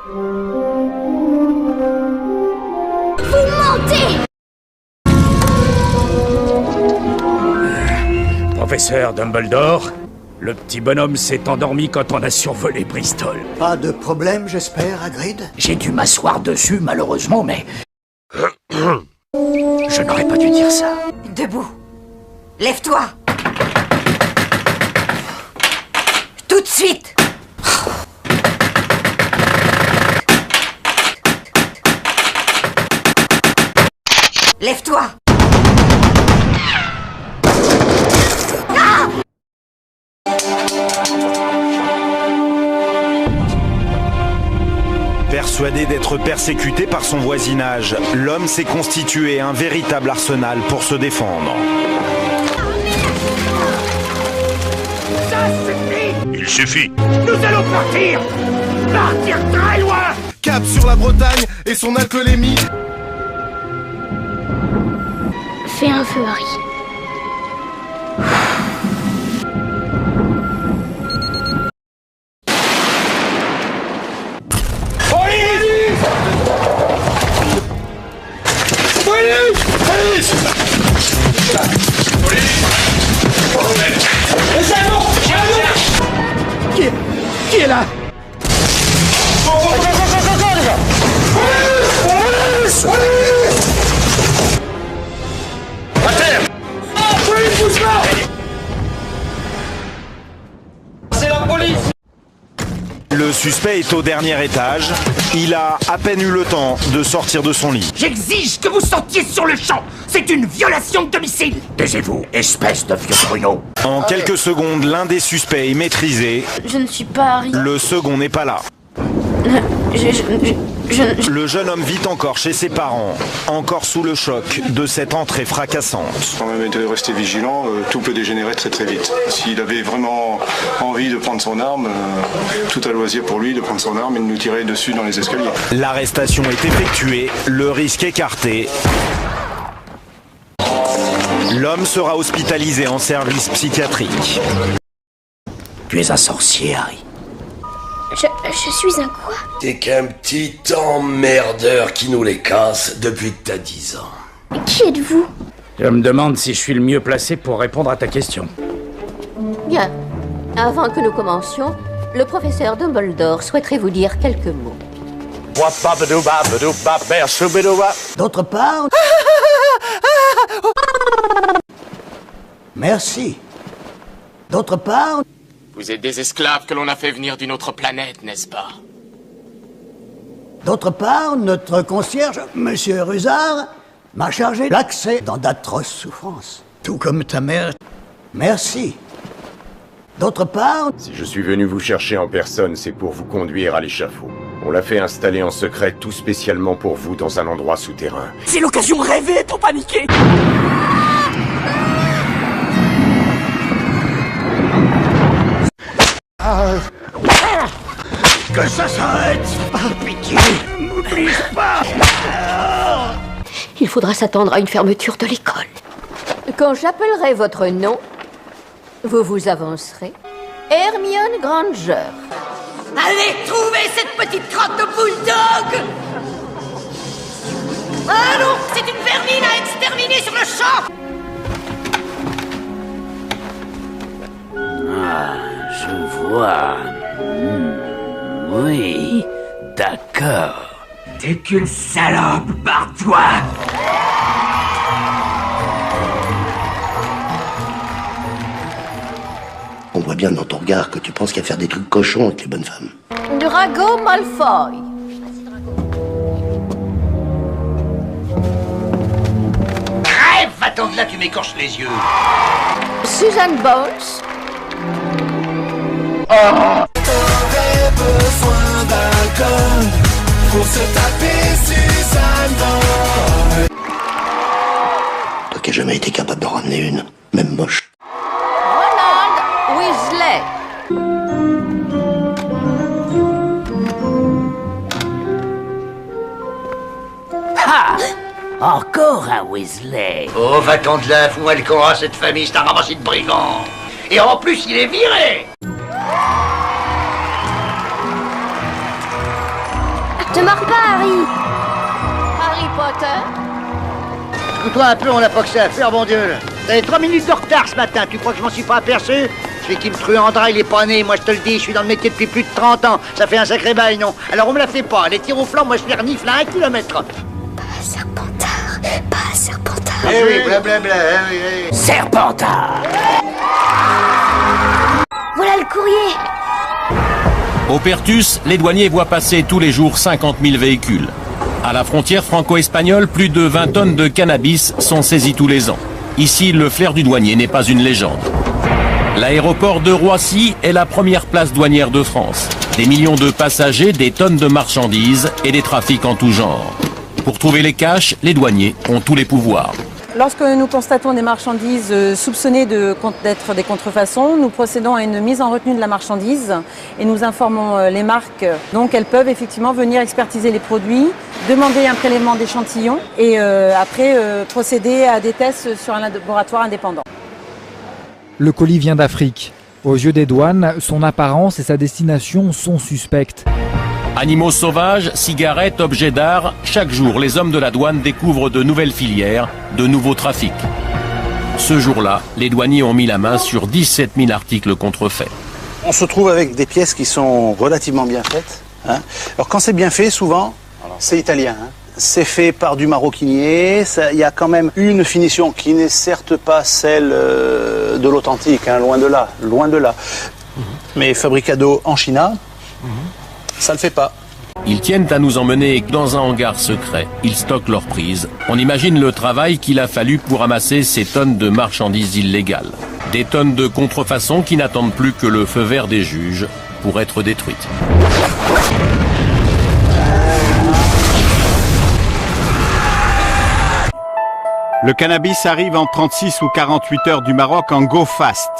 Vous mentez! Professeur Dumbledore, le petit bonhomme s'est endormi quand on a survolé Bristol. Pas de problème, j'espère, Hagrid? J'ai dû m'asseoir dessus, malheureusement, mais... Je n'aurais pas dû dire ça. Debout. Lève-toi. Tout de suite. Lève-toi. Ah! Persuadé d'être persécuté par son voisinage, l'homme s'est constitué un véritable arsenal pour se défendre. Ça suffit! Il suffit. Nous allons partir! Partir très loin! Cap sur la Bretagne et son alcoolémie. Fais un feu, Harry. Qui est là? À terre. C'est la police! Le suspect est au dernier étage. Il a à peine eu le temps de sortir de son lit. J'exige que vous sortiez sur le champ! C'est une violation de domicile! Taisez-vous, espèce de vieux Bruno! En quelques secondes, l'un des suspects est maîtrisé. Je ne suis pas Harry. Le second n'est pas là. Je... Le jeune homme vit encore chez ses parents, encore sous le choc de cette entrée fracassante. Quand même de rester vigilant, tout peut dégénérer très très vite. S'il avait vraiment envie de prendre son arme, tout à loisir pour lui de prendre son arme et de nous tirer dessus dans les escaliers. L'arrestation est effectuée, le risque écarté. L'homme sera hospitalisé en service psychiatrique. Tu es un sorcier, Harry. Je suis un quoi? T'es qu'un petit emmerdeur qui nous les casse depuis que t'as 10 ans. Qui êtes-vous? Je me demande si je suis le mieux placé pour répondre à ta question. Bien. Avant que nous commencions, le professeur Dumbledore souhaiterait vous dire quelques mots. D'autre part... Merci. D'autre part... Vous êtes des esclaves que l'on a fait venir d'une autre planète, n'est-ce pas? D'autre part, notre concierge, Monsieur Rusard, m'a chargé l'accès dans d'atroces souffrances. Tout comme ta mère. Merci. D'autre part... Si je suis venu vous chercher en personne, c'est pour vous conduire à l'échafaud. On l'a fait installer en secret tout spécialement pour vous dans un endroit souterrain. C'est l'occasion rêvée pour paniquer! Que ça s'arrête! Par pitié, m'oublie pas! Il faudra s'attendre à une fermeture de l'école. Quand j'appellerai votre nom, vous vous avancerez. Hermione Granger. Allez trouver cette petite crotte de bulldog! Ah non, c'est une vermine à exterminer sur le champ! Ah, je vois. Oui, d'accord. T'es qu'une salope, barre-toi! On voit bien dans ton regard que tu penses qu'à faire des trucs cochons avec les bonnes femmes. Drago Malfoy. Rêve, va-t'en de là, tu m'écorches les yeux. Susan Bones. T'aurais besoin d'alcool pour se taper Suzanne Boyle. Toi qui as jamais été capable d'en ramener une, même moche. Ronald Weasley. Ah, encore un Weasley. Oh, va-t'en de là, fous-moi le camp à cette famille, c'est un ramassis de brigands. Et en plus, il est viré. Te marre pas, Harry. Harry Potter? Écoute-toi un peu, on n'a pas que ça à faire, bon Dieu. T'avais 3 minutes de retard ce matin, tu crois que je m'en suis pas aperçu? Celui qui me truandera, il est pas né, moi je te le dis, je suis dans le métier depuis plus de 30 ans. Ça fait un sacré bail, non? Alors on me la fait pas, les tirs au flanc, moi je les renifle à 1 kilomètre. Pas Serpentard, pas Serpentard. Eh oui, blablabla, oui. Serpentard! Voilà le courrier. Au Pertus, les douaniers voient passer tous les jours 50 000 véhicules. À la frontière franco-espagnole, plus de 20 tonnes de cannabis sont saisies tous les ans. Ici, le flair du douanier n'est pas une légende. L'aéroport de Roissy est la première place douanière de France. Des millions de passagers, des tonnes de marchandises et des trafics en tout genre. Pour trouver les caches, les douaniers ont tous les pouvoirs. Lorsque nous constatons des marchandises soupçonnées d'être des contrefaçons, nous procédons à une mise en retenue de la marchandise et nous informons les marques. Donc elles peuvent effectivement venir expertiser les produits, demander un prélèvement d'échantillons et après procéder à des tests sur un laboratoire indépendant. Le colis vient d'Afrique. Aux yeux des douanes, son apparence et sa destination sont suspectes. Animaux sauvages, cigarettes, objets d'art, chaque jour les hommes de la douane découvrent de nouvelles filières, de nouveaux trafics. Ce jour-là, les douaniers ont mis la main sur 17 000 articles contrefaits. On se trouve avec des pièces qui sont relativement bien faites. Hein. Alors quand c'est bien fait, souvent, c'est italien. Hein. C'est fait par du maroquinier, il y a quand même une finition qui n'est certes pas celle de l'authentique, hein, loin de là, loin de là. Mais fabricado en Chine, ça le fait pas. Ils tiennent à nous emmener dans un hangar secret. Ils stockent leurs prises. On imagine le travail qu'il a fallu pour amasser ces tonnes de marchandises illégales. Des tonnes de contrefaçons qui n'attendent plus que le feu vert des juges pour être détruites. Le cannabis arrive en 36 ou 48 heures du Maroc en go fast.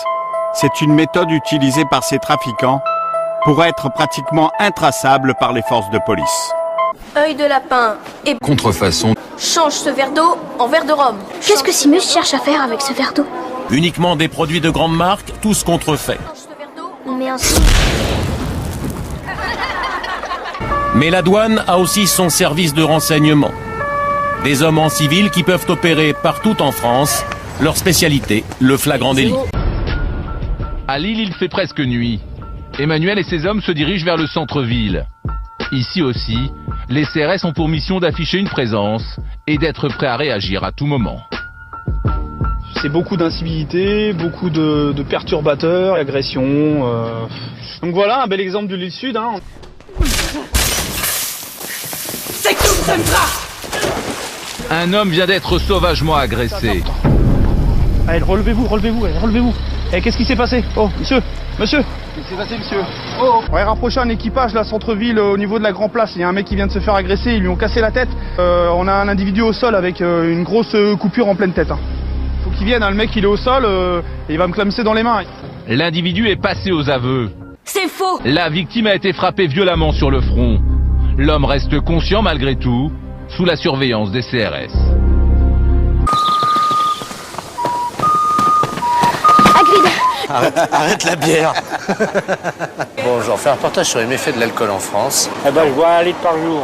C'est une méthode utilisée par ces trafiquants pour être pratiquement intraçable par les forces de police. Œil de lapin et Contrefaçon. change ce verre d'eau en verre de rhum. Qu'est-ce que Simus cherche à faire avec ce verre d'eau? Uniquement des produits de grande marque, tous contrefaits. Mais ensuite... Mais la douane a aussi son service de renseignement. Des hommes en civil qui peuvent opérer partout en France. Leur spécialité, le flagrant délit. À Lille, il fait presque nuit. Emmanuel et ses hommes se dirigent vers le centre-ville. Ici aussi, les CRS ont pour mission d'afficher une présence et d'être prêts à réagir à tout moment. C'est beaucoup d'incivilité, beaucoup de perturbateurs, agressions. Donc voilà, un bel exemple du Lille Sud. Hein. C'est tout, Sandra! Un homme vient d'être sauvagement agressé. Allez, relevez-vous. Eh, qu'est-ce qui s'est passé? Oh, monsieur. Qu'est-ce qui s'est passé, monsieur? Oh. On va rapprocher un équipage, là, centre-ville, au niveau de la Grand Place. Il y a un mec qui vient de se faire agresser, ils lui ont cassé la tête. On a un individu au sol avec une grosse coupure en pleine tête. Hein. Faut qu'il vienne, hein. Le mec, il est au sol, et il va me clamser dans les mains. L'individu est passé aux aveux. C'est faux! La victime a été frappée violemment sur le front. L'homme reste conscient malgré tout, sous la surveillance des CRS. Arrête la bière. Bon, j'en fais un reportage sur les méfaits de l'alcool en France. Eh ben, je bois 1 litre par jour,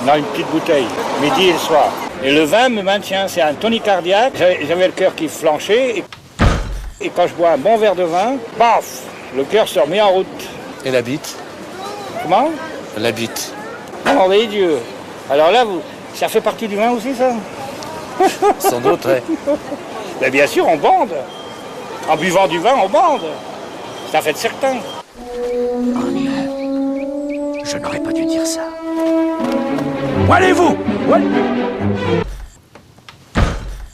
dans une petite bouteille, midi et le soir. Et le vin me maintient, c'est un tonique cardiaque. J'avais le cœur qui flanchait. Et quand je bois un bon verre de vin, paf, le cœur se remet en route. Et la bite? Comment? La bite. Oh, mais Dieu. Alors là, ça fait partie du vin aussi, ça? Sans doute, ouais. Mais bien sûr, on bande. En buvant du vin, on bande. Ça fait de certain. Oh non. Je n'aurais pas dû dire ça. Où allez-vous?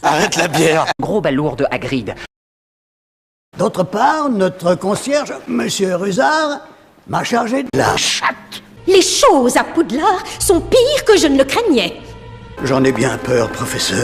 Arrête la bière. Gros balourd de Hagrid. D'autre part, notre concierge, Monsieur Rusard, m'a chargé de la chatte. Les choses à Poudlard sont pires que je ne le craignais. J'en ai bien peur, professeur.